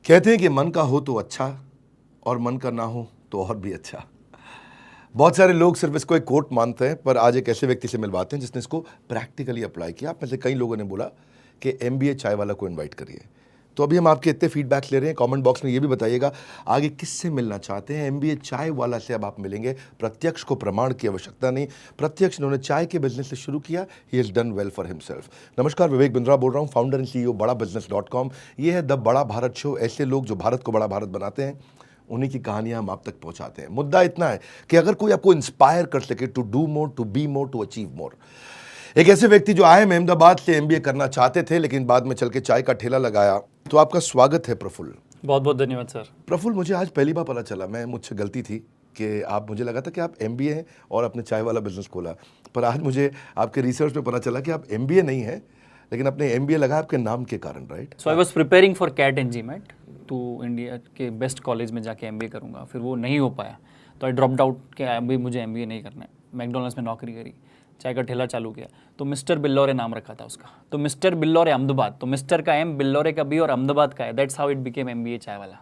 कहते हैं कि मन का हो तो अच्छा और मन का ना हो तो और भी अच्छा। बहुत सारे लोग सिर्फ इसको एक कोट मानते हैं, पर आज एक ऐसे व्यक्ति से मिलवाते हैं जिसने इसको प्रैक्टिकली अप्लाई किया। आप में से कई लोगों ने बोला कि एमबीए चाय वाला को इनवाइट करिए। तो अभी हम आपके इतने फीडबैक ले रहे हैं, कमेंट बॉक्स में ये भी बताइएगा आगे किससे मिलना चाहते हैं। एमबीए चाय वाला से अब आप मिलेंगे। प्रत्यक्ष को प्रमाण की आवश्यकता नहीं, प्रत्यक्ष इन्होंने चाय के बिजनेस से शुरू किया, he is done well for himself. नमस्कार, विवेक बिंद्रा बोल रहा हूँ, फाउंडर एंड सीईओ बड़ा बिजनेस.com। ये है द बड़ा भारत शो। ऐसे लोग जो भारत को बड़ा भारत बनाते हैं, उन्हीं की कहानियां हम आप तक पहुंचाते हैं। मुद्दा इतना है कि अगर कोई आपको इंस्पायर कर सके to do more, to be more, to achieve more. एक ऐसे व्यक्ति जो आए अहमदाबाद से एमबीए करना चाहते थे, लेकिन बाद में चल के चाय का ठेला लगाया। तो आपका स्वागत है प्रफुल्ल। बहुत बहुत धन्यवाद सर। प्रफुल्ल, मुझे आज पहली बार पता चला, मुझसे गलती थी कि आप, मुझे लगा था कि आप एमबीए हैं और अपने चाय वाला बिजनेस खोला, पर आज मुझे आपके रिसर्च में पता चला कि आप एमबीए नहीं है, लेकिन अपने एमबीए लगा आपके नाम के कारण, right? So I was preparing for CAT and GMAT to India के बेस्ट कॉलेज में जाके एमबीए करूंगा, फिर वो नहीं हो पाया तो आई ड्रॉप्ड आउट कि अभी मुझे एमबीए नहीं करना है। मैकडोनल्ड्स में नौकरी करी, चाय का ठेला चालू किया, तो मिस्टर बिल्लौरे नाम रखा था उसका। तो मिस्टर बिल्लौरे अहमदाबाद, तो मिस्टर का एम, बिल्लौरे का बी और अहमदाबाद का है। That's how it became MBA चाय वाला।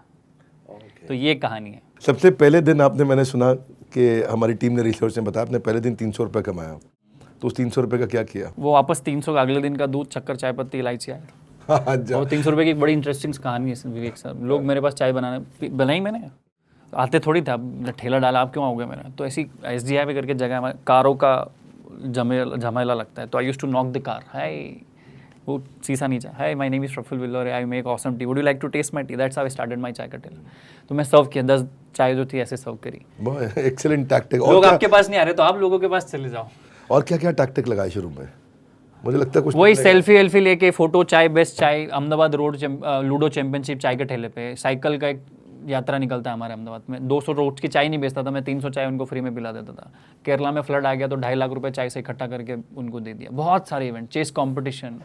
तो ये कहानी है। सबसे पहले दिन आपने, मैंने सुना कि हमारी टीम ने, रिसर्च ने बताया, आपने पहले दिन 300 रुपये कमाया। तो उस 300 रुपये का क्या किया? वो वापस 300 का अगले दिन का दूध, शक्कर, चाय पत्ती, इलायची आया। और 300 रुपये की एक बड़ी इंटरेस्टिंग कहानी है विवेक सर। लोग मेरे पास चाय बनाई मैंने, आते थोड़ी था, ठेला डाला, आप क्यों आओगे मेरा? तो ऐसी SDI पे करके जगह है, कारों का झमेला लगता है। तो I used to knock the car, hi, वो शीशा नीचे, hi my name is Prafull Billore, I make awesome tea, would you like to taste my tea? That's how I started my chai का ठेला। तो मैं सर्व किया, 10 चाय जो थी ऐसे सर्व करी। बहुत एक्सीलेंट टैक्टिक। लोग आपके पास नहीं आ रहे तो आप लोगों के पास चले जाओ। और क्या क्या टैक्टिक लगाए शुरू में? मुझे लगता है कुछ वही सेल्फी लेके, फोटो, चाय, बेस्ट चाय, अहमदाबाद रोड लूडो चैंपियनशिप चाय के ठेले पे। साइकिल का एक यात्रा निकलता है हमारे अहमदाबाद में। 200 रोज की चाय नहीं बेचता था मैं, 300 चाय उनको फ्री में पिला देता था। केरला में फ्लड आ गया तो 2.5 लाख रुपए चाय से इकट्ठा करके उनको दे दिया। बहुत सारे event, chess competition,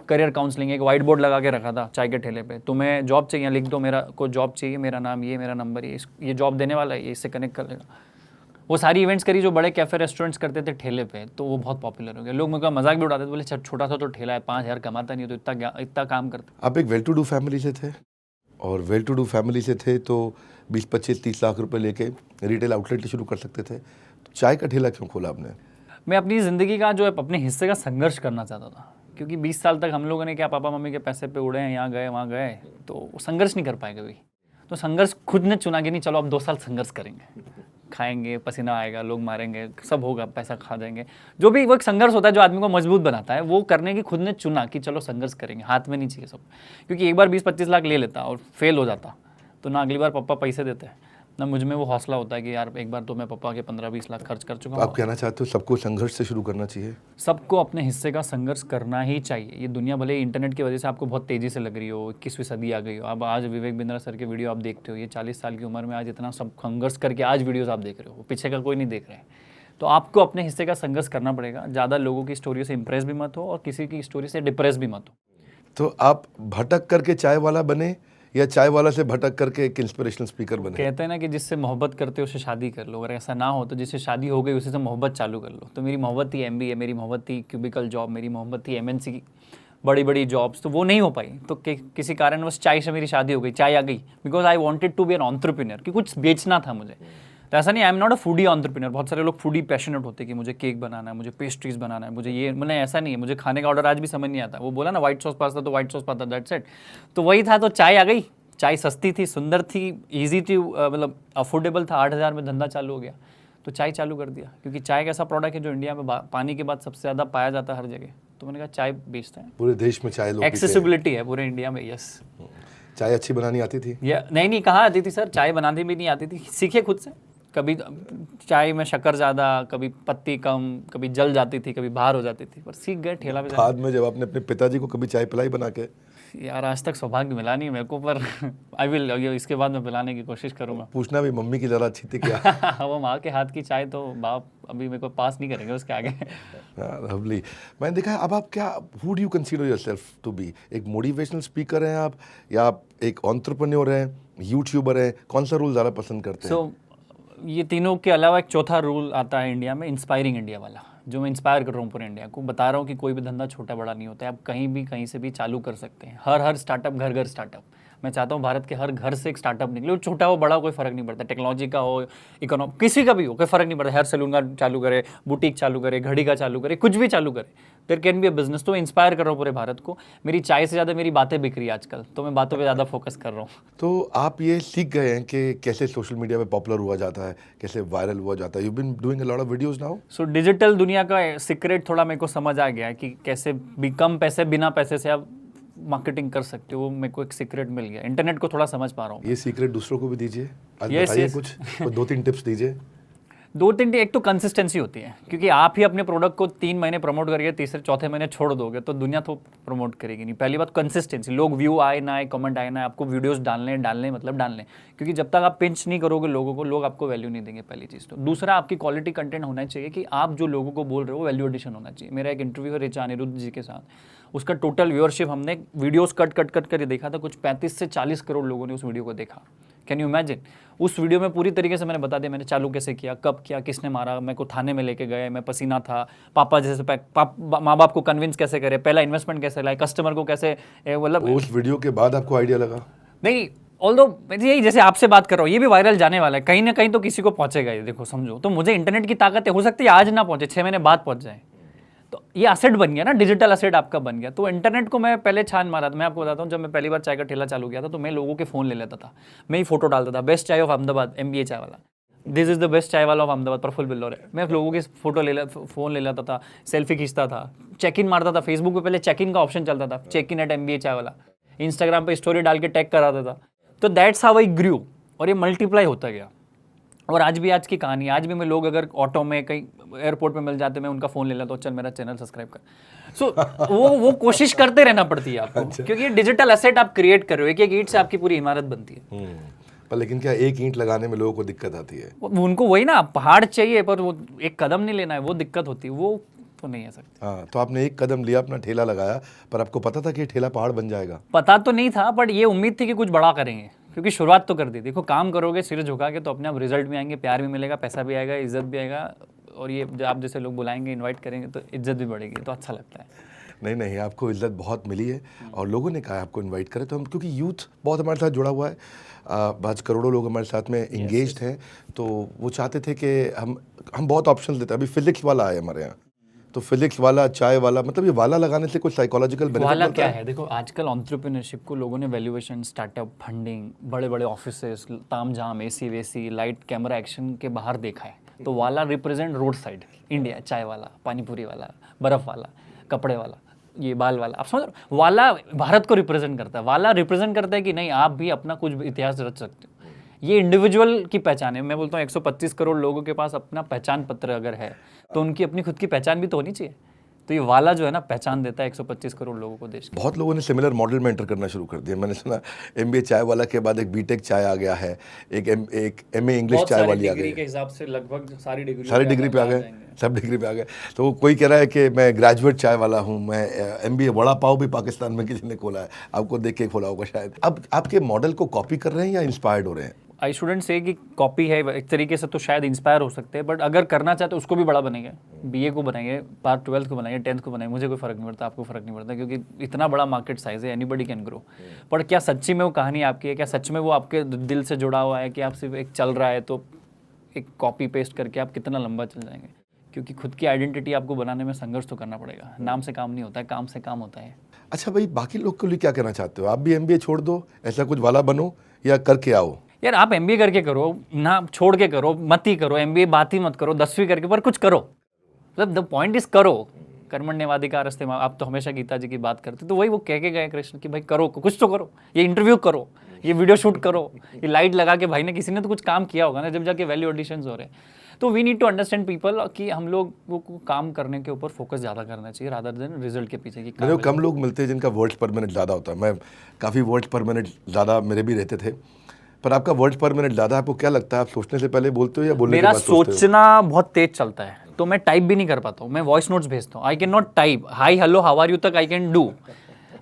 career counselling, एक वाइट बोर्ड लगा के रखा था चाय के ठेले पे, तुम्हें जॉब चाहिए लिख दो, मेरा को जॉब चाहिए, मेरा नाम ये, मेरा नंबर ये जॉब देने वाला है, ये इससे कनेक्ट कर लेगा। वो सारी इवेंट्स करी जो बड़े कैफे रेस्टोरेंट्स करते थे ठेले पे, तो वो बहुत पॉपुलर हो गया। लोग मेरे को मजाक भी उड़ाते थे, बोले छोटा सा तो ठेला है, 5,000 कमाता नहीं, तो इतना काम करते। आप एक वेल टू डू फैमिली से थे, और वेल टू डू फैमिली से थे तो 20, 25, 30 लाख रुपए लेके रिटेल आउटलेट शुरू कर सकते थे। तो चाय का ठेला क्यों खोला आपने? मैं अपनी ज़िंदगी का जो है अपने हिस्से का संघर्ष करना चाहता था, क्योंकि 20 साल तक हम लोगों ने क्या पापा मम्मी के पैसे पे उड़े हैं, यहाँ गए वहाँ गए, तो संघर्ष नहीं कर पाए कभी। तो संघर्ष खुद ने चुना कि नहीं चलो अब 2 साल संघर्ष करेंगे, खाएंगे, पसीना आएगा, लोग मारेंगे, सब होगा, पैसा खा जाएंगे, जो भी वो एक संघर्ष होता है जो आदमी को मजबूत बनाता है, वो करने की खुद ने चुना कि चलो संघर्ष करेंगे। हाथ में नहीं चाहिए सब, क्योंकि एक बार 20-25 लाख ले लेता और फेल हो जाता तो ना अगली बार पापा पैसे देते हैं, ना मुझ में वो हौसला होता है कि यार एक बार तो मैं पापा के 15-20 लाख खर्च कर चुका हूँ। आप कहना चाहते हो सबको संघर्ष से शुरू करना चाहिए? सबको अपने हिस्से का संघर्ष करना ही चाहिए। ये दुनिया भले ही इंटरनेट की वजह से आपको बहुत तेज़ी से लग रही हो, 21वीं सदी आ गई हो, अब आज विवेक बिंद्रा सर के वीडियो आप देखते हो, ये 40 साल की उम्र में आज इतना सब संघर्ष करके आज वीडियोज़ आप देख रहे हो, पीछे का कोई नहीं देख रहे हैं। तो आपको अपने हिस्से का संघर्ष करना पड़ेगा। ज़्यादा लोगों की स्टोरी से इंप्रेस भी मत हो और किसी की स्टोरी से डिप्रेस भी मत हो। तो आप भटक करके चाय वाला बने या चाय वाला से भटक करके एक इंस्पिरेशनल स्पीकर बने? कहते हैं ना कि जिससे मोहब्बत करते हो उससे शादी कर लो, अगर ऐसा ना हो तो जिससे शादी हो गई उसी से मोहब्बत चालू कर लो। तो मेरी मोहब्बत थी एमबीए, मेरी मोहब्बत थी क्यूबिकल जॉब, मेरी मोहब्बत थी एमएनसी की बड़ी बड़ी जॉब्स, तो वो नहीं हो पाई। तो किसी कारणवश चाय से मेरी शादी हो गई, चाय आ गई, because I wanted to be an entrepreneur, कि कुछ बेचना था मुझे। तो ऐसा नहीं, I am not a foodie entrepreneur. बहुत सारे लोग फूडी पैशनेट होते हैं कि मुझे केक बनाना है, मुझे पेस्ट्रीज बनाना है, मुझे ये, मतलब ऐसा नहीं है। मुझे खाने का ऑर्डर आज भी समझ नहीं आता। वो बोला ना व्हाइट सॉस पास्ता, तो white sauce pasta, that's it. तो वही था। तो चाय आ गई, चाय सस्ती थी, सुंदर थी, ईजी थी, मतलब अफोर्डेबल था। 8,000 में धंधा चालू हो गया, तो चाय चालू कर दिया। क्योंकि चाय एक ऐसा प्रोडक्ट है जो इंडिया में पानी के बाद सबसे ज़्यादा पाया जाता है हर जगह। तो मैंने कहा चाय बेचते हैं, पूरे देश में चाय लोग एक्सेसिबिलिटी है पूरे इंडिया में। यस। चाय अच्छी बनानी आती थी? या नहीं, कहाँ आती थी सर, चाय बनानी भी नहीं आती थी, सीखे खुद से। कभी चाय में शक्कर ज़्यादा, कभी पत्ती कम, कभी जल जाती थी, कभी बाहर हो जाती थी, पर सीख गए ठेला पे। बाद में जब आपने अपने पिताजी को कभी चाय पिलाई बना के? यार आज तक सौभाग्य मिला नहीं मेरे को, पर आई विल, इसके बाद मैं पिलाने की कोशिश करूँगा। पूछना भी मम्मी की ज़रा अच्छी थी क्या? वो माँ के हाथ की चाय तो बाप अभी मेरे को पास नहीं करेंगे उसके आगे। लवली। मैंने देखा है, अब आप क्या, who do you consider yourself to be? एक मोटिवेशनल स्पीकर हैं आप, या आप एक एंटरप्रेन्योर हैं, यूट्यूबर हैं? कौन सा रोल ज़्यादा पसंद करते हैं? ये तीनों के अलावा एक चौथा रूल आता है इंडिया में, इंस्पायरिंग इंडिया वाला, जो मैं इंस्पायर कर रहा हूँ पूरे इंडिया को। बता रहा हूँ कि कोई भी धंधा छोटा बड़ा नहीं होता है, आप कहीं भी कहीं से भी चालू कर सकते हैं। हर स्टार्टअप घर स्टार्टअप। मैं चाहता हूँ भारत के हर घर से एक स्टार्टअप निकले, वो छोटा हो बड़ा हो कोई फर्क नहीं पड़ता, टेक्नोलॉजी का हो, इकोनॉमी, किसी का भी हो, कोई फर्क नहीं पड़ता, हेयर सैलून का चालू करे, बुटीक चालू करे, घड़ी का चालू करे, कुछ भी चालू करे, there can be a business. तो इंस्पायर कर रहा हूँ पूरे भारत को। मेरी चाय से ज़्यादा मेरी बातें बिक रही है आजकल, तो मैं बातों पर ज़्यादा फोकस कर रहा हूँ। तो आप ये सीख गए हैं कि कैसे सोशल मीडिया पे पॉपुलर हुआ जाता है, कैसे वायरल हुआ जाता है। You been doing a lot of videos now. So digital दुनिया का सीक्रेट थोड़ा मेरे को समझ आ गया है कि कैसे भी कम पैसे, बिना पैसे से आप मार्केटिंग कर सकते हो। वो मेरे को एक सीक्रेट मिल गया, इंटरनेट को थोड़ा समझ पा रहा हूँ। ये सीक्रेट दूसरों को भी दीजिए, आज Yes, बताइए yes. कुछ, तो 2-3 टिप्स दीजिए। 2-3, एक तो कंसिस्टेंसी होती है, क्योंकि आप ही अपने प्रोडक्ट को 3 महीने प्रमोट करके तीसरे चौथे महीने छोड़ दोगे तो दुनिया तो प्रमोट करेगी नहीं। पहली बात कंसिस्टेंसी, लोग व्यू आए ना आए, कमेंट आए ना आए, आपको वीडियोस डालने मतलब डालने, क्योंकि जब तक आप पिंच नहीं करोगे लोगों को, लोग आपको वैल्यू नहीं देंगे, पहली चीज़। तो दूसरा, आपकी क्वालिटी कंटेंट होना चाहिए कि आप जो लोगों को बोल रहे हो वैल्यू एडिशन होना चाहिए। मेरा एक इंटरव्यू है ऋचा अनिरुद्ध जी के साथ, उसका टोटल व्यूअरशिप हमने वीडियोस कट कर देखा था, कुछ 35 से 40 करोड़ लोगों ने उस वीडियो को देखा। Can you imagine? उस वीडियो में पूरी तरीके से मैंने बता दिया मैंने चालू कैसे किया, कब किया, किसने मारा, मेरे को थाने में लेके गए, मैं पसीना था, पापा जैसे माँ बाप को कन्विंस कैसे करे, पहला इन्वेस्टमेंट कैसे लाए, कस्टमर को कैसे, मतलब उस वीडियो के बाद आपको आइडिया लगा? नहीं, ऑल्दो यही जैसे आपसे बात कर रहा हूँ, ये भी वायरल जाने वाला है, कहीं ना कहीं तो किसी को पहुंचेगा ये, देखो समझो। तो मुझे इंटरनेट की ताकत है, हो सकती है आज ना पहुंचे, 6 महीने बाद पहुंच जाए, तो ये असेट बन गया ना, डिजिटल असेट आपका बन गया। तो इंटरनेट को मैं पहले छान मारा था। मैं आपको बताता हूँ, जब मैं पहली बार चाय का ठेला चालू किया था तो मैं लोगों के फ़ोन ले लेता था, मैं ही फोटो डालता था, बेस्ट चाय ऑफ अहमदाबाद, MBA चाय वाला, दिस इज़ द बेस्ट चाय वाला ऑफ अहमदाबाद, प्रफुल्ल बिल्लौर है। मैं लोगों के फोटो फ़ोन ले लेता था, सेल्फी खींचता था, चेक इन मारता था, फेसबुक पे पहले चेक इन का ऑप्शन चलता था, चेक इन एट MBA चाय वाला, इंस्टाग्राम पे स्टोरी डाल के टैग कराता था। तो दैट्स हाउ आई ग्रू, और ये मल्टीप्लाई होता गया। और आज भी आज की कहानी, आज भी मैं लोग अगर ऑटो में कहीं एयरपोर्ट पे मिल जाते, मैं उनका फ़ोन ले लेता हूँ, चल मेरा चैनल सब्सक्राइब कर। सो वो कोशिश करते रहना पड़ती है आपको, क्योंकि डिजिटल एसेट आप क्रिएट कर रहे हो, एक ईंट से आपकी पूरी इमारत बनती है। पर लेकिन क्या एक ईंट लगाने में लोगों को दिक्कत आती है? उनको वही ना, पहाड़ चाहिए पर वो एक कदम नहीं लेना है, वो दिक्कत होती है, वो तो नहीं है सकती। हाँ, तो आपने एक कदम लिया, अपना ठेला लगाया, पर आपको पता था कि ये ठेला पहाड़ बन जाएगा? पता तो नहीं था, बट ये उम्मीद थी कि कुछ बड़ा करेंगे, क्योंकि शुरुआत तो कर दी। देखो, काम करोगे सिर झुका के तो अपने आप रिजल्ट भी आएंगे, प्यार भी मिलेगा, पैसा भी आएगा, इज्जत भी आएगा, और ये आप जैसे लोग बुलाएंगे, इनवाइट करेंगे तो इज्जत भी बढ़ेगी, तो अच्छा लगता है। नहीं, आपको इज्जत बहुत मिली है और लोगों ने कहा आपको इनवाइट करें, तो हम, क्योंकि यूथ बहुत हमारे साथ जुड़ा हुआ है, आज करोड़ों लोग हमारे साथ में इंगेज्ड हैं, तो वो चाहते थे कि हम बहुत ऑप्शंस देते हैं। अभी फिजिक्स वाला आए हमारे यहाँ, तो फिजिक्स वाला, चाय वाला, मतलब ये वाला लगाने से कुछ साइकोलॉजिकल बेनिफिट वाला मिलता क्या है? है, देखो आजकल एंटरप्रेन्योरशिप को लोगों ने वैल्यूएशन, स्टार्टअप, फंडिंग, बड़े बड़े ऑफिसेस, तामझाम, AC वेसी, लाइट कैमरा एक्शन के बाहर देखा है। तो वाला रिप्रेजेंट रोड साइड इंडिया, चाय वाला, पानीपुरी वाला, बर्फ वाला, कपड़े वाला, ये बाल वाला, आप समझ रहे हो? वाला भारत को रिप्रेजेंट करता है। वाला रिप्रेजेंट करता है कि नहीं, आप भी अपना कुछ इतिहास रच सकते हो। ये इंडिविजुअल की पहचान है। मैं बोलता हूँ 125 करोड़ लोगों के पास अपना पहचान पत्र अगर है, तो उनकी अपनी खुद की पहचान भी तो होनी चाहिए। तो ये वाला जो है ना, पहचान देता है 125 करोड़ लोगों को देश की। बहुत लोगों ने सिमिलर मॉडल में एंटर करना शुरू कर दिया। मैंने सुना MBA चाय वाला के बाद एक BTech चाय आ गया है, एक MA इंग्लिश चाय वाली आ गई के हिसाब से लगभग सारी डिग्री पे आ गए, सब डिग्री पे आ गए। तो कोई कह रहा है कि मैं ग्रेजुएट चाय वाला हूँ, मैं MBA वड़ा पाव भी पाकिस्तान में किसी ने खोला है, आपको देख के खोला होगा शायद। अब आपके मॉडल को कॉपी कर रहे हैं या इंस्पायर्ड हो रहे हैं? आई शुडेंट से कि कॉपी है, एक तरीके से तो शायद इंस्पायर हो सकते हैं, बट अगर करना चाहते उसको भी बड़ा बनेंगे। BA को बनाएंगे, पार्ट 12th को बनाएंगे, 10th को बनाएंगे, मुझे कोई फर्क नहीं पड़ता, आपको फर्क नहीं पड़ता, क्योंकि इतना बड़ा मार्केट साइज है, एनीबडी कैन ग्रो। पर क्या सच्ची में वो कहानी आपकी है? क्या सच में वो आपके दिल से जुड़ा हुआ है कि आप सिर्फ एक चल रहा है तो एक कॉपी पेस्ट करके आप कितना लंबा चल जाएंगे? क्योंकि खुद की आइडेंटिटी आपको बनाने में संघर्ष तो करना पड़ेगा। नाम से काम नहीं होता है, काम से काम होता है। अच्छा भाई, बाकी लोग के लिए क्या कहना चाहते हो? आप भी MBA छोड़ दो, ऐसा कुछ वाला बनो, या करके आओ? यार आप MBA करके करो ना, छोड़ के करो, मत ही करो, MBA बात ही मत करो, 10वीं करके, पर कुछ करो। मतलब द पॉइंट इज करो। कर्मण्येवाधिकारस्ते मां, आप तो हमेशा गीता जी की बात करते, तो वही वो कह के गए कृष्ण कि भाई करो, कुछ तो करो, ये इंटरव्यू करो, ये वीडियो शूट करो, ये लाइट लगा के, भाई ने किसी ने तो कुछ काम किया होगा ना, जब जाके वैल्यू एडिशंस हो रहे हैं। तो we need to understand people कि हम लोग को काम करने के ऊपर फोकस ज़्यादा करना चाहिए रादर देन रिजल्ट के पीछे की। मेरे को कम लोग मिलते हैं जिनका वर्ड्स पर मिनट ज़्यादा होता है। मैं काफ़ी वर्ड्स पर मिनट ज़्यादा मेरे भी रहते थे, पर आपका वर्ड्स पर मिनट ज़्यादा। आपको क्या लगता है, आप सोचने से पहले बोलते हो या बोलने के बाद सोचते हो? मेरा सोचना बहुत तेज चलता है, तो मैं टाइप भी नहीं कर पाता हूँ, मैं वॉइस नोट्स भेजता हूँ। I can not type hi hello how are you तक आई कैन डू।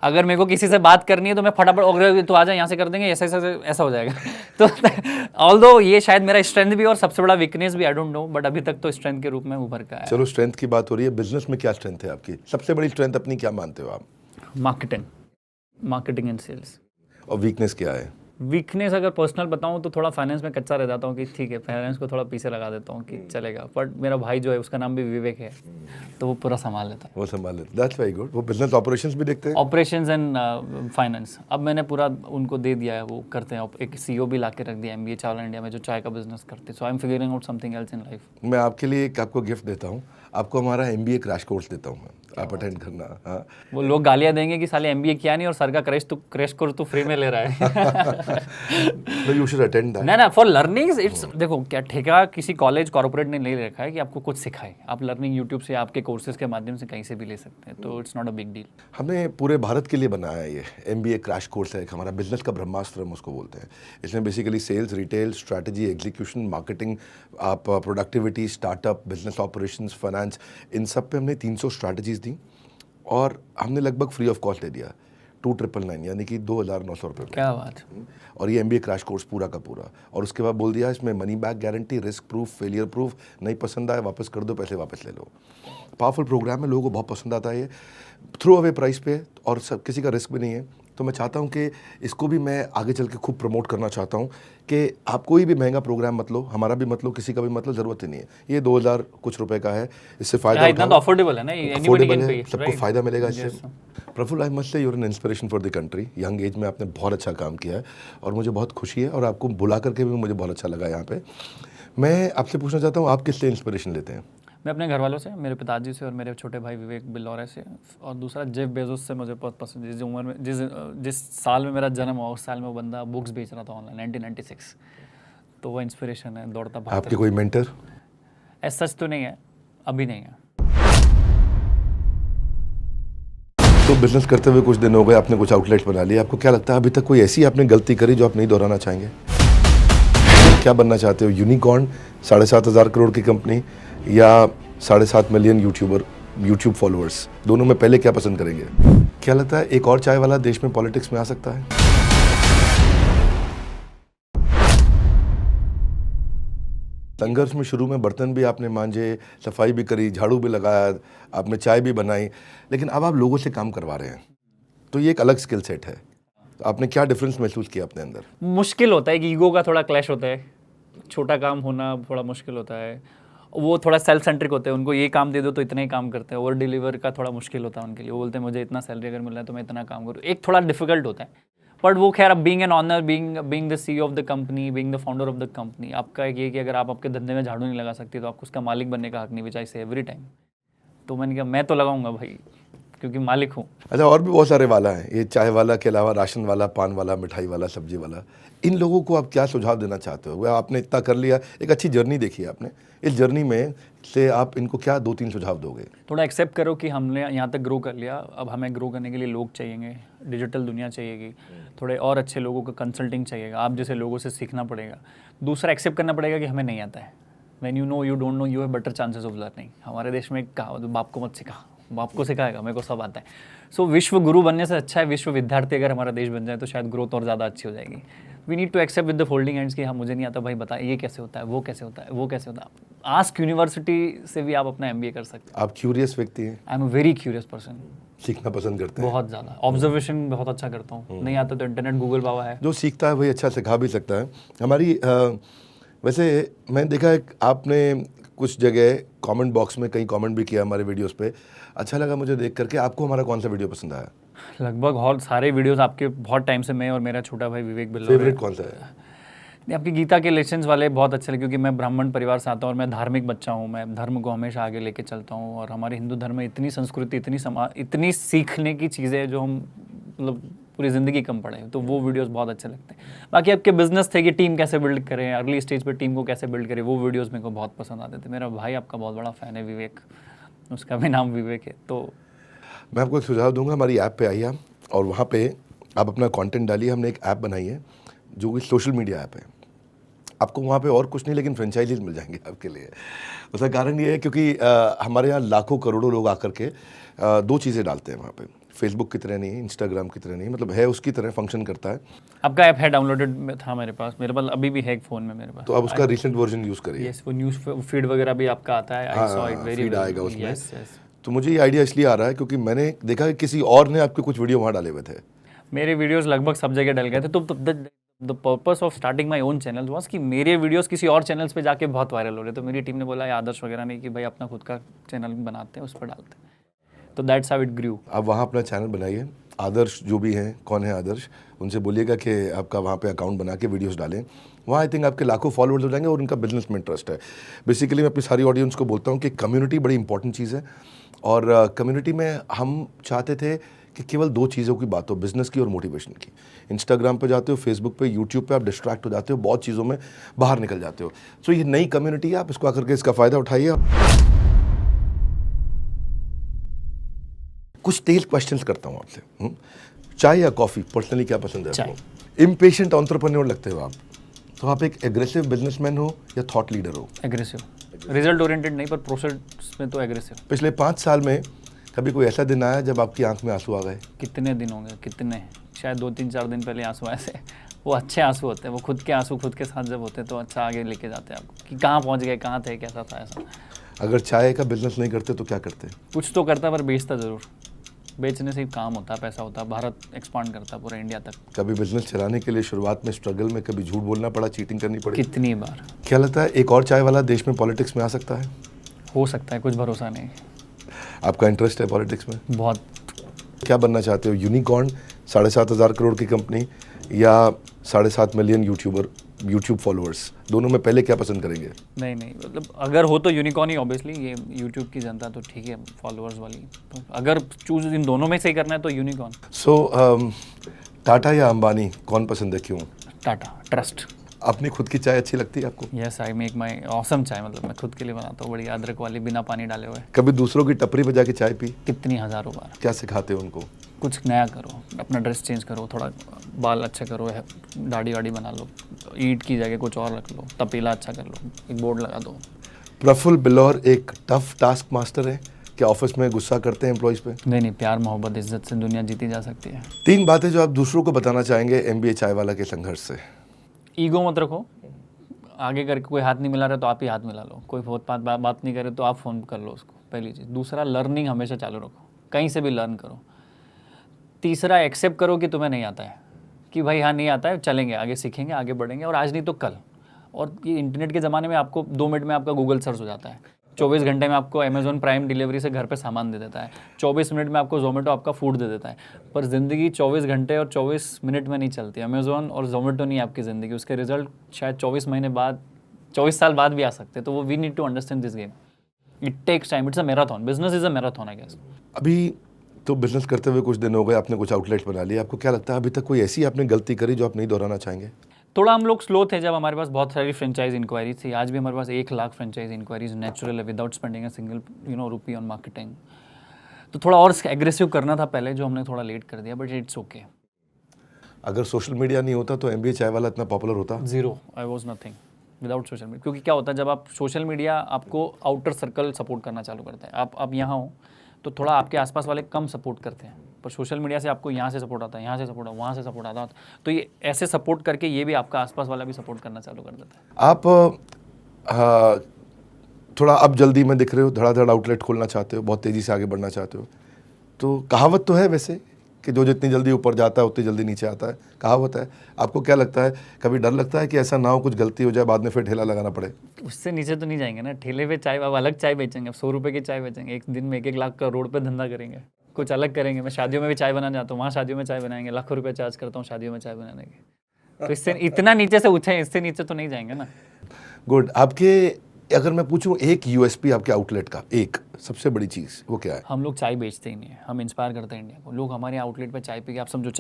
अगर मेरे को किसी से बात करनी है तो मैं फटाफट तो आ जा, यहाँ से कर देंगे, ऐसा हो जाएगा। तो ऑल्दो ये शायद मेरा स्ट्रेंथ भी और सबसे बड़ा वीकनेस भी, आई डोंट नो, बट अभी तक तो स्ट्रेंथ के रूप में उभर का है। चलो, स्ट्रेंथ की बात हो रही है, बिजनेस में क्या स्ट्रेंथ है आपकी? सबसे बड़ी स्ट्रेंथ अपनी क्या मानते हो आप? Marketing and sales. और वीकनेस क्या है? वीकनेस अगर पर्सनल बताऊं तो थोड़ा फाइनेंस में कच्चा रह जाता हूँ कि ठीक है फाइनेंस को थोड़ा पीछे लगा देता हूँ कि चलेगा, बट मेरा भाई जो है उसका नाम भी विवेक है, तो वो पूरा संभाल लेता है वो संभाल लेते, दैट्स वेरी गुड। वो बिजनेस ऑपरेशंस भी देखते हैं? Operations and finance. अब मैंने पूरा उनको दे दिया है, वो करते हैं। एक सीईओ भी ला के रख दिया MBA चावला इंडिया में जो चाय का बिजनेस करते हैं। So I am figuring out something else in life. मैं आपके लिए एक आपको गिफ्ट देता हूँ, आपको हमारा MBA क्रैश कोर्स देता हूँ मैं, आप अटेंड करना। हाँ वो लोग गालियां देंगे कि साले MBA किया नहीं और सर का क्रैश कोर्स तो फ्री में ले रहा है। You should attend that. ना फॉर लर्निंग इट्स, देखो क्या ठेका किसी कॉलेज कॉर्पोरेट ने नहीं ले रखा है कि आपको कुछ सिखाए। आप लर्निंग यूट्यूब से आपके कोर्सेज के माध्यम से कहीं से भी ले सकते हैं, तो it's not a big deal. हमने पूरे भारत के लिए बनाया है ये MBA क्रैश कोर्स है, एक हमारा बिजनेस का ब्रह्मास्त्र हम उसको बोलते हैं। इसमें basically sales, retail, strategy, execution, marketing, आप productivity, startup, business operations, finance, इन सब पे हमने 300 स्ट्रैटेजीज दी और हमने लगभग फ्री ऑफ कॉस्ट दे दिया 2999, यानी कि 2,900 रुपये में। क्या बात। और ये MBA क्रैश कोर्स पूरा का पूरा, और उसके बाद बोल दिया इसमें money back guarantee, risk proof, failure proof, नहीं पसंद आए वापस कर दो, पैसे वापस ले लो। पावरफुल प्रोग्राम है, लोगों को बहुत पसंद आता है ये, थ्रू अवे प्राइस पे, और सब किसी का रिस्क भी नहीं है। तो मैं चाहता हूँ कि इसको भी मैं आगे चल के खूब प्रमोट करना चाहता हूँ कि आप कोई भी महंगा प्रोग्राम मत लो, हमारा भी मत लो, किसी का भी मतलब ज़रूरत ही नहीं है। ये 2,000 कुछ रुपए का है, इससे फ़ायदा इतना तो अफोर्डेबल है ना, अफोर्डेबल है, सबको फ़ायदा मिलेगा इससे। Praful, I must say you are an inspiration for the country. Young age में आपने बहुत अच्छा काम किया है और मुझे बहुत खुशी है, और आपको बुला करके भी मुझे बहुत अच्छा लगा यहाँ पे। मैं आपसे पूछना चाहता हूँ, आप किससे इंस्पिरेशन लेते हैं? मैं अपने घर वालों से, मेरे पिताजी से और मेरे छोटे भाई विवेक बिल्लौरे से, और दूसरा जेफ बेजोस से मुझे बहुत पसंद है। जिस उम्र में जिस साल में मेरा जन्म हुआ उस साल में वो बंदा बुक्स बेच रहा था ऑनलाइन, 1996, तो वो इंस्पिरेशन है, दौड़ता भागता। आपके कोई मेंटर? ऐसा सच तो नहीं है, अभी नहीं है। तो बिजनेस करते हुए कुछ दिन हो गए, आपने कुछ आउटलेट्स बना लिए, आपको क्या लगता है अभी तक कोई ऐसी आपने गलती करी जो आप नहीं दोहराना चाहेंगे? क्या बनना चाहते हो? यूनिकॉर्न, 7,500 करोड़ की कंपनी, या 7.5 मिलियन यूट्यूब फॉलोअर्स? दोनों में पहले क्या पसंद करेंगे? क्या लगता है एक और चाय वाला देश में पॉलिटिक्स में आ सकता है? संघर्ष में शुरू में बर्तन भी आपने मांजे, सफाई भी करी, झाड़ू भी लगाया, आपने चाय भी बनाई, लेकिन अब आप लोगों से काम करवा रहे हैं, तो ये एक अलग स्किल सेट है। तो आपने क्या डिफरेंस महसूस किया अपने अंदर? मुश्किल होता है कि ईगो का थोड़ा क्लैश होता है, छोटा काम होना थोड़ा मुश्किल होता है। वो थोड़ा सेल्फ सेंट्रिक होते हैं, उनको ये काम दे दो तो इतना ही काम करते हैं। ओवर डिलीवर का थोड़ा मुश्किल होता है उनके लिए। वो बोलते हैं मुझे इतना सैलरी अगर मिल रहा है तो मैं इतना काम करूँ, एक थोड़ा डिफिकल्ट होता है। बट वो खैर, अब being an owner, being the CEO of the company, being the founder of the company, आपका एक ये कि अगर आप आपके धंधे में झाड़ू नहीं लगा सकती तो आपको उसका मालिक बनने का हक नहीं, विच आई से एवरी टाइम। तो मैंने कहा मैं तो लगाऊंगा भाई, क्योंकि मालिक हूँ। अच्छा, और भी बहुत सारे वाला हैं, ये चाय वाला के अलावा राशन वाला, पान वाला, मिठाई वाला, सब्जी वाला। इन लोगों को आप क्या सुझाव देना चाहते हो? वह आपने इतना कर लिया, एक अच्छी जर्नी देखी है आपने, इस जर्नी में से आप इनको क्या 2-3 सुझाव दोगे? थोड़ा एक्सेप्ट करो कि हमने यहाँ तक ग्रो कर लिया, अब हमें ग्रो करने के लिए लोग चाहिएंगे, डिजिटल दुनिया चाहिएगी, थोड़े और अच्छे लोगों का कंसल्टिंग चाहिएगा, आप जैसे लोगों से सीखना पड़ेगा। दूसरा, एक्सेप्ट करना पड़ेगा कि हमें नहीं आता है। When you know you don't know, you have better chances of learning. हमारे देश में कहा, बाप को मत सिखा, बाप को सिखाएगा, मेरे को सब आता है। सो विश्व गुरु बनने से अच्छा है विश्व विद्यार्थी अगर हमारा देश बन जाए तो शायद ग्रोथ और ज़्यादा अच्छी हो जाएगी। We need to accept with the folding hands कि हाँ मुझे नहीं आता भाई, बता ये कैसे होता है, वो कैसे होता है, वो कैसे होता है। आस्क यूनिवर्सिटी से भी आप अपना MBA कर सकते हैं। आप क्यूरियस व्यक्ति हैं? I am a very curious person. सीखना पसंद करते हैं? बहुत ज़्यादा। ऑब्जर्वेशन बहुत अच्छा करता हूँ, नहीं आता तो इंटरनेट, गूगल बाबा है। जो सीखता है वही अच्छा सिखा भी सकता है। हमारी वैसे मैंने देखा है आपने कुछ जगह कमेंट बॉक्स में कई कमेंट भी किया हमारे वीडियोस पे, अच्छा लगा मुझे देख करके। आपको हमारा कौन सा वीडियो पसंद आया? लगभग बहुत सारे वीडियोस आपके, बहुत टाइम से मैं और मेरा छोटा भाई विवेक बिल्लौरे। फेवरेट कौन सा है? आपकी गीता के लेसन्स वाले बहुत अच्छे लगे, क्योंकि मैं ब्राह्मण परिवार से आता हूँ और मैं धार्मिक बच्चा हूँ। मैं धर्म को हमेशा आगे लेके चलता हूँ, और हमारे हिंदू धर्म में इतनी संस्कृति, इतनी सीखने की चीज़ें जो हम मतलब पूरी ज़िंदगी कम पड़े, तो वो वीडियोस बहुत अच्छे लगते हैं। बाकी आपके बिजनेस थे कि टीम कैसे बिल्ड करें, अर्ली स्टेज पे टीम को कैसे बिल्ड करें, वो वीडियोस मेरे को बहुत पसंद आते थे। मेरा भाई आपका बहुत बड़ा फ़ैन है विवेक, उसका भी नाम विवेक है। तो मैं आपको एक सुझाव दूंगा, हमारी ऐप पे आइए आप, और वहाँ पे आप अपना कंटेंट डालिए। हमने एक ऐप बनाई है जो कि सोशल मीडिया ऐप है। आपको वहाँ पे और कुछ नहीं, लेकिन फ्रेंचाइजीज मिल जाएंगे आपके लिए। उसका कारण ये है क्योंकि हमारे यहाँ लाखों करोड़ों लोग आकर के 2 चीज़ें डालते हैं वहाँ पे। फेसबुक की तरह नहीं है, इंस्टाग्राम की तरह नहीं, मतलब है उसकी तरह फंक्शन करता है। आपका ऐप है, डाउनलोडेड था मेरे पास अभी भी है एक फ़ोन में मेरे पास। तो आप उसका रिसेंट वर्जन यूज़ करिए। यस, वो न्यूज़ फीड वगैरह भी आपका आता है। I saw it very feed आएगा उसमें। यस। तो मुझे ये आइडिया इसलिए आ रहा है क्योंकि मैंने देखा कि किसी और ने आपके कुछ वीडियो वहाँ डाले हुए थे। मेरे वीडियोस लगभग सब जगह डल गए थे, तो the purpose of starting my own channel was कि मेरे वीडियोस किसी और चैनल्स पे जाके बहुत वायरल हो रहे, तो मेरी टीम ने बोला, या आदर्श वगैरह ने, कि भाई अपना खुद का चैनल बनाते हैं, उस पर डालते हैं, तो दैट्स हाउ इट ग्रू। आप वहाँ अपना चैनल बनाइए, आदर्श जो भी हैं, कौन है आदर्श, उनसे बोलिएगा कि आपका वहाँ पे अकाउंट बना के वीडियोस डालें। वहाँ आई थिंक आपके लाखों फॉलोअर्स हो जाएंगे और उनका बिजनेस में इंटरेस्ट है। बेसिकली मैं अपनी सारी ऑडियंस को बोलता हूँ कि कम्युनिटी बड़ी इंपॉर्टेंट चीज़ है, और कम्युनिटी में हम चाहते थे कि केवल दो चीज़ों की बात हो, बिजनेस की और मोटिवेशन की। इंस्टाग्राम पे जाते हो, फेसबुक पे, यूट्यूब पे आप डिस्ट्रैक्ट हो जाते हो, बहुत चीज़ों में बाहर निकल जाते हो। सो ये नई कम्युनिटी है, आप इसको आकर के इसका फ़ायदा उठाइए। कुछ तेज क्वेश्चंस करता हूँ आपसे। चाय या कॉफ़ी, पर्सनली क्या पसंद है चाय। आपको? इम्पेशेंट एंटरप्रेन्योर लगते हो आप, तो आप एक एग्रेसिव बिजनेसमैन हो या थॉट लीडर हो? एग्रेसिव, रिजल्ट ओरिएंटेड नहीं, पर प्रोसेस में तो एग्रेसिव। पिछले 5 साल में कभी कोई ऐसा दिन आया जब आपकी आंख में आंसू आ गए? कितने दिन होंगे, कितने, शायद 2-3-4 दिन पहले आंसू आए थे। वो अच्छे आंसू होते हैं, वो खुद के आंसू खुद के साथ जब होते हैं तो अच्छा आगे लेके जाते हैं आपको, कि कहाँ पहुँच गए, कहाँ थे, कैसा था, ऐसा। अगर चाय का बिजनेस नहीं करते तो क्या करते? कुछ तो करता, पर बेचता ज़रूर। बेचने से ही काम होता है, पैसा होता है, भारत एक्सपांड करता है पूरे इंडिया तक। कभी बिजनेस चलाने के लिए शुरुआत में स्ट्रगल में कभी झूठ बोलना पड़ा, चीटिंग करनी पड़ी? कितनी बार। क्या लगता है एक और चाय वाला देश में पॉलिटिक्स में आ सकता है? हो सकता है, कुछ भरोसा नहीं। आपका इंटरेस्ट है पॉलिटिक्स में? बहुत। क्या बनना चाहते हो, यूनिकॉर्न, 7,500 करोड़ की कंपनी, या 7.5 मिलियन यूट्यूब फॉलोअर्स? दोनों में पहले क्या पसंद करेंगे? नहीं, मतलब अगर हो तो यूनिकॉर्न ही, ऑब्वियसली। ये यूट्यूब की जनता तो ठीक है, फॉलोअर्स वाली, तो अगर चूज इन दोनों में से ही करना है तो यूनिकॉर्न। सो टाटा या अंबानी, कौन पसंद है, क्यों? टाटा, ट्रस्ट। अपनी खुद की चाय अच्छी लगती है आपको? Yes, I make my awesome चाय, मतलब मैं खुद के लिए बनाता हूँ, बढ़िया अदरक वाली, बिना पानी डाले हुए। कभी दूसरों की टपरी पे जाके चाय पी? कितनी हज़ारों बार। क्या सिखाते हो उनको? कुछ नया करो, अपना ड्रेस चेंज करो, थोड़ा बाल अच्छा करो, दाढ़ी वाड़ी बना लो, ईंट की जगह कुछ और रख लो, तपेला अच्छा कर लो, एक बोर्ड लगा दो। प्रफुल्ल बिलौर एक टफ टास्क मास्टर है क्या? ऑफिस में गुस्सा करते हैं एम्प्लॉयज़ पे? नहीं, प्यार मोहब्बत इज्जत से दुनिया जीती जा सकती है। 3 बातें जो आप दूसरों को बताना चाहेंगे MBA चाय वाला के संघर्ष से। ईगो मत रखो, आगे करके कोई हाथ नहीं मिला रहा तो आप ही हाथ मिला लो, कोई बहुत बात नहीं करे तो आप फ़ोन कर लो उसको, पहली चीज़। दूसरा, लर्निंग हमेशा चालू रखो, कहीं से भी लर्न करो। तीसरा, एक्सेप्ट करो कि तुम्हें नहीं आता है, कि भाई हाँ नहीं आता है, चलेंगे आगे, सीखेंगे, आगे बढ़ेंगे, और आज नहीं तो कल। और ये इंटरनेट के ज़माने में आपको 2 मिनट में आपका गूगल सर्च हो जाता है, 24 घंटे में आपको अमेज़ॉन प्राइम डिलीवरी से घर पे सामान दे देता है, 24 मिनट में आपको जोमेटो आपका फूड दे देता है। पर ज़िंदगी 24 घंटे और 24 मिनट में नहीं चलती। अमेज़ॉन और जोमेटो नहीं आपकी ज़िंदगी, उसके रिजल्ट शायद 24 महीने बाद, 24 साल बाद भी आ सकते हैं। तो वो we need to understand this game, it takes time, it's a marathon, business is a marathon I guess. अभी तो बिजनेस करते हुए कुछ दिन हो गए, आपने कुछ आउटलेट बना लिया, आपको क्या लगता है अभी तक कोई ऐसी आपने गलती करी जो आप नहीं दोहराना चाहेंगे? थोड़ा हम लोग स्लो थे जब हमारे पास बहुत सारी फ्रेंचाइज इंक्वायरीज थी। आज भी हमारे पास 1 लाख फ्रेंचाइज इंक्वायरीज नेचुरल है, without spending a single rupee on marketing. तो थोड़ा और एग्रेसिव करना था पहले, जो हमने थोड़ा लेट कर दिया, बट इट्स ओके। अगर सोशल मीडिया नहीं होता तो MBA चाय वाला इतना पॉपुलर होता? Zero, I was nothing without social media. क्योंकि क्या होता है, जब आप सोशल मीडिया आपको आउटर सर्कल सपोर्ट करना चालू करता है, आप यहाँ हो तो थोड़ा आपके आसपास वाले कम सपोर्ट करते हैं, पर सोशल मीडिया से आपको यहाँ से सपोर्ट आता है, यहाँ से सपोर्ट, वहाँ से सपोर्ट आता है, तो ये ऐसे सपोर्ट करके ये भी आपका आसपास वाला भी सपोर्ट करना चालू कर देता है। आप थोड़ा अब जल्दी में दिख रहे हो, धड़ाधड़ आउटलेट खोलना चाहते हो, बहुत तेज़ी से आगे बढ़ना चाहते हो, तो कहावत तो है वैसे कि जो जितनी जल्दी ऊपर जाता है उतनी जल्दी नीचे आता है, कहावत है। आपको क्या लगता है, कभी डर लगता है कि ऐसा ना हो कुछ गलती हो जाए, बाद में फिर ठेला लगाना पड़े? उससे नीचे तो नहीं जाएंगे ना, ठेले पे चाय, अब अलग चाय बेचेंगे, 100 रुपये की चाय बेचेंगे, एक दिन में 1-1 लाख का रोड पे धंधा करेंगे, कुछ अलग करेंगे। मैं शादियों में भी चाय बनाना जाता हूँ, वहाँ शादियों में चाय बनाएंगे, लाखों रुपये चार्ज करता हूँ शादियों में चाय बनाने के। तो इससे इतना नीचे से उठे, इससे नीचे तो नहीं जाएंगे ना। गुड। आपके अगर मैं पूछूं एक USP आपके आउटलेट का, एक सबसे बड़ी चीज़, वो क्या है? हम लोग चाय बेचते ही नहीं है, हम इंस्पायर करते हैं इंडिया को। लोग हमारे आउटलेट पे चाय पी के, आप समझो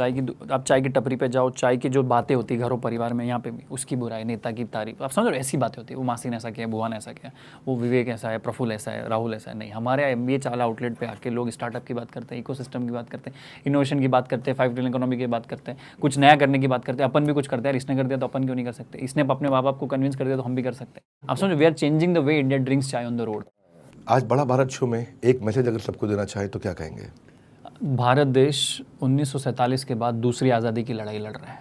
आप चाय की टपरी पे जाओ, चाय की जो बातें होती है घरों परिवार में, यहाँ पे भी उसकी बुराई, नेता की तारीफ, आप समझो ऐसी बातें होती है, वो मासी ने ऐसा किया, बुआ ने ऐसा किया, वो विवेक ऐसा है, प्रफुल्ल ऐसा है, राहुल ऐसा है। नहीं, हमारे MBA चाय आउटलेट पे आके लोग स्टार्टअप की बात करते हैं, इकोसिस्टम की बात करते हैं, इनोवेशन की बात करते हैं, 5 ट्रिलियन इकोनॉमी की बात करते हैं, कुछ नया करने की बात करते हैं। अपन भी कुछ करते हैं, इसने कर दिया तो अपन क्यों नहीं कर सकते, इसने अपने माँ बाप को कन्विंस कर दिया तो हम भी कर सकते हैं। आप समझो, we are changing the way India drinks chai on the road. आज बड़ा भारत शो में एक मैसेज अगर सबको देना चाहे तो क्या कहेंगे? भारत देश 1947 के बाद दूसरी आज़ादी की लड़ाई लड़ रहा है।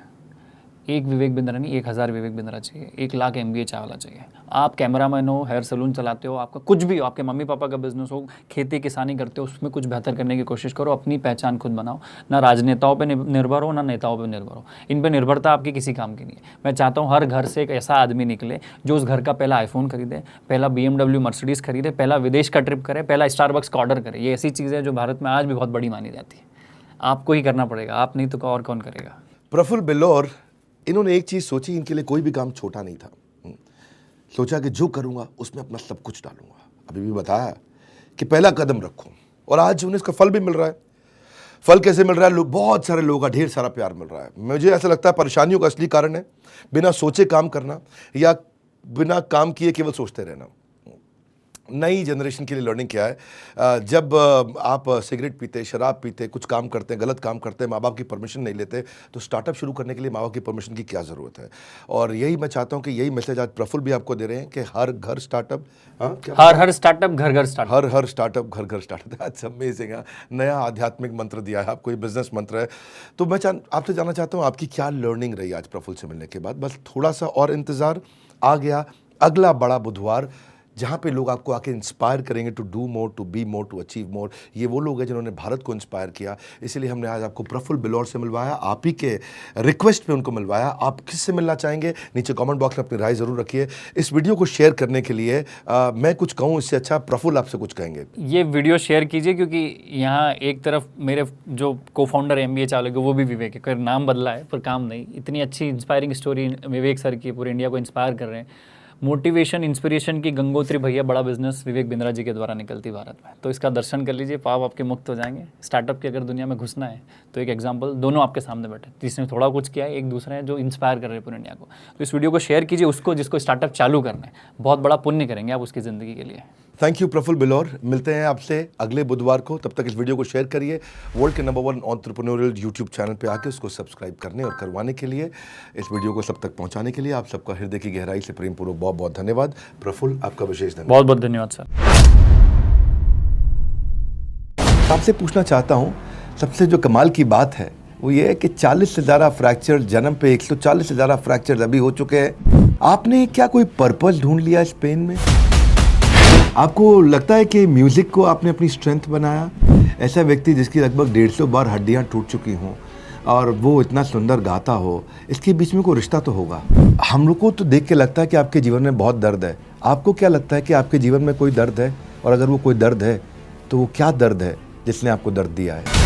एक विवेक बिंद्रा नहीं, 1000 विवेक बिंद्रा चाहिए, 1 लाख MBA चावला चाहिए। आप कैमरामैन हो, हेयर सैलून चलाते हो, आपका कुछ भी हो, आपके मम्मी पापा का बिजनेस हो, खेती किसानी करते हो, उसमें कुछ बेहतर करने की कोशिश करो, अपनी पहचान खुद बनाओ। ना राजनेताओं पे निर्भर हो, ना नेताओं पे निर्भर हो। इन पे निर्भरता आपकी किसी काम की नहीं है। मैं चाहता हूँ हर घर से एक ऐसा आदमी निकले जो उस घर का पहला iPhone खरीदे, पहला BMW मर्सिडीज़ खरीदे, पहला विदेश का ट्रिप करे, पहला स्टारबक्स का ऑर्डर करे। ये ऐसी चीज़ें जो भारत में आज भी बहुत बड़ी मानी जाती है। आपको ही करना पड़ेगा, आप नहीं तो और कौन करेगा। प्रफुल्ल बिल्लौर, इन्होंने एक चीज़ सोची, इनके लिए कोई भी काम छोटा नहीं था। सोचा कि जो करूँगा उसमें अपना सब कुछ डालूंगा। अभी भी बताया कि पहला कदम रखूँ, और आज उन्हें इसका फल भी मिल रहा है। फल कैसे मिल रहा है? बहुत सारे लोगों का ढेर सारा प्यार मिल रहा है। मुझे ऐसा लगता है परेशानियों का असली कारण है बिना सोचे काम करना, या बिना काम किए केवल सोचते रहना। नई जनरेशन के लिए लर्निंग क्या है, जब आप सिगरेट पीते, शराब पीते, कुछ काम करते हैं, गलत काम करते हैं, माँ बाप की परमिशन नहीं लेते, तो स्टार्टअप शुरू करने के लिए माँ बाप की परमिशन की क्या ज़रूरत है। और यही मैं चाहता हूँ कि यही मैसेज आज प्रफुल्ल भी आपको दे रहे हैं कि हर घर स्टार्टअप, हर स्टार्टअप घर स्टार्टअप, हर स्टार्टअप घर स्टार्टअप। अच्छा, अमेजिंग है। नया आध्यात्मिक मंत्र दिया है आपको, ये बिजनेस मंत्र है। तो मैं आपसे जानना चाहता हूँ आपकी क्या लर्निंग रही आज प्रफुल्ल से मिलने के बाद। बस थोड़ा सा और इंतज़ार, आ गया अगला बड़ा बुधवार, जहाँ पे लोग आपको आके इंस्पायर करेंगे to do more, to be more, to achieve more. ये वो लोग हैं जिन्होंने भारत को इंस्पायर किया। इसीलिए हमने आज आपको प्रफुल्ल बिल्लौर से मिलवाया, आप ही के रिक्वेस्ट पे उनको मिलवाया। आप किससे मिलना चाहेंगे नीचे कमेंट बॉक्स में अपनी राय ज़रूर रखिए। इस वीडियो को शेयर करने के लिए मैं कुछ कहूँ इससे अच्छा प्रफुल्ल आपसे कुछ कहेंगे। ये वीडियो शेयर कीजिए, क्योंकि यहाँ एक तरफ मेरे जो को-फाउंडर MBA चालक है वो भी विवेक है। कोई नाम बदला है पर काम नहीं। इतनी अच्छी इंस्पायरिंग स्टोरी विवेक सर की, पूरे इंडिया को इंस्पायर कर रहे हैं। मोटिवेशन, इंस्पिरेशन की गंगोत्री भैया, बड़ा बिजनेस विवेक बिंद्रा जी के द्वारा निकलती भारत में। तो इसका दर्शन कर लीजिए, पाप आपके मुक्त हो जाएंगे। स्टार्टअप की अगर दुनिया में घुसना है तो एक एग्जांपल, दोनों आपके सामने बैठे, जिसने थोड़ा कुछ किया है, एक दूसरे हैं जो इंस्पायर कर रहे हैं पूरी इंडिया को। तो इस वीडियो को शेयर कीजिए उसको जिसको स्टार्टअप चालू करना है। बहुत बड़ा पुण्य करेंगे आप उसकी ज़िंदगी के लिए। Thank you Prafull Billore. मिलते हैं आपसे अगले बुधवार को। तब तक इस वीडियो को शेयर करिए। वर्ल्ड के नंबर 1 एंटरप्रेन्योरियल यूट्यूब चैनल पे आके उसको सब्सक्राइब करने और करवाने के लिए, इस वीडियो को सब तक पहुंचाने के लिए आप सबका हृदय की गहराई से प्रेमपूर्वक बहुत बहुत धन्यवाद। प्रफुल्ल, आपका विशेष धन्यवाद। बहुत बहुत धन्यवाद सर। आपसे पूछना चाहता हूँ, सबसे जो कमाल की बात है वो ये है कि 40 से ज़्यादा फ्रैक्चर जन्म पे, 140 से ज़्यादा फ्रैक्चर अभी हो चुके हैं। आपने क्या कोई पर्पस ढूंढ लिया इस पेन में? आपको लगता है कि म्यूज़िक को आपने अपनी स्ट्रेंथ बनाया? ऐसा व्यक्ति जिसकी लगभग 150 बार हड्डियां टूट चुकी हों और वो इतना सुंदर गाता हो, इसके बीच में कोई रिश्ता तो होगा। हम लोग को तो देख के लगता है कि आपके जीवन में बहुत दर्द है। आपको क्या लगता है कि आपके जीवन में कोई दर्द है? और अगर वो कोई दर्द है तो वो क्या दर्द है जिसने आपको दर्द दिया है?